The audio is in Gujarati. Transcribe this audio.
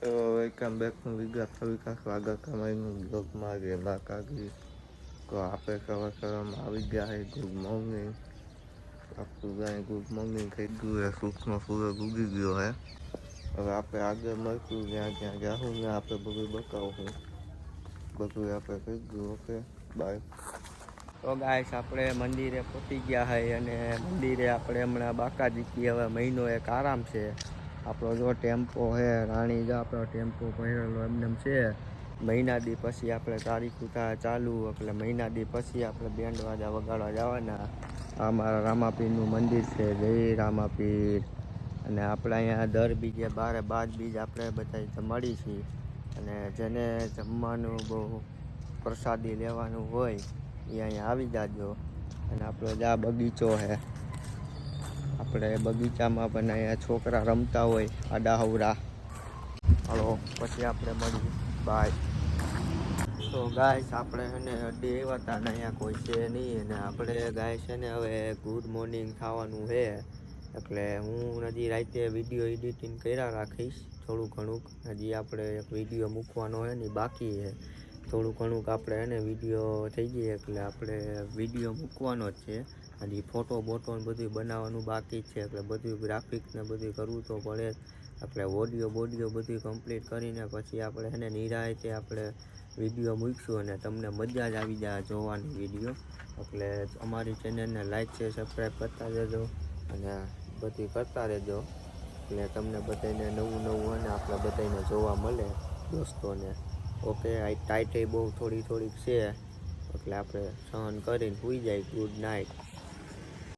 વેલકમ બેક નું વિકાસ સ્વાગત તમારું બ્લોગમાં ગેલા કાગી તો આપણે સવારમાં આવી ગયા છે. Good morning. આપણું ગાય ગુડ મોર્નિંગ થઈ ગયું છે. સૂક્ષ્મ સૂરજ ઉગી ગયો છે. હવે આપણે આગળ મળશું જ્યાં જ્યાં જાઉં ને આપણે બધું બતાવશું. બધું આપણે થઈ ગયું. Okay bye. તો ગાઈસ આપણે મંદિરે પહોંચી ગયા છે અને મંદિરે આપણે હમણાં બાકાજી હવે મહિનો એક આરામ છે. આપણો જો ટેમ્પો છે રાણી જો આપણો ટેમ્પો ભરેલો એમને છે. મહિના દી પછી આપણે તારીખ ઉઠા ચાલુ એટલે મહિના દી પછી આપણે બેન્ડ વાજા વગાડવા જવાના. આ મારા રામાપીરનું મંદિર છે. જય રામાપીર. અને આપણે અહીંયા દર બીજે 12 બીજ આપણે બધા મળી છીએ. અને જેને જમવાનું બહુ પ્રસાદી લેવાનું હોય એ અહીંયા આવી જાજો. અને આપણો જ આ બગીચો છે. આપણે બગીચામાં પણ અહીંયા છોકરા રમતા હોય આડા હવરા. હલો પછી આપણે મળીએ બાય. તો ગાઈસ આપણે એને અડ્ડી આવ્યા હતા ને અહીંયા કોઈ છે નહીં. અને આપણે ગાઈસ છે ને હવે ગુડ મોર્નિંગ થવાનું છે. એટલે હું હજી રાતે વિડીયો એડિટિંગ કર્યા રાખીશ થોડું ઘણું. હજી આપણે એક વિડીયો મૂકવાનો છે ને બાકી છે. થોડું ઘણું આપણે એને વિડીયો થઈ જાય એટલે આપણે વિડીયો મૂકવાનો જ છે. હજી ફોટો બોટો ને બધું બનાવવાનું બાકી જ છે. એટલે બધું ગ્રાફિક્સ ને બધું કરવું તો પડે. આપણે ઓડિયો બોડિયો બધું કમ્પ્લીટ કરીને પછી આપણે એને નિરાંતે આપણે વિડીયો મૂકીશું અને તમને મજા જ આવી જાય જોવાની વિડીયો. એટલે અમારી ચેનલને લાઈક છે સબસ્ક્રાઈબ કરતા જજો અને બધી કરતા રહેજો. એટલે તમને બધાને નવું નવું અને આપણે બધાને જોવા મળે દોસ્તોને. ઓકે આ ટાઈટ બહુ થોડીક છે એટલે આપણે સહન કરીને સૂઈ જાય. Good night.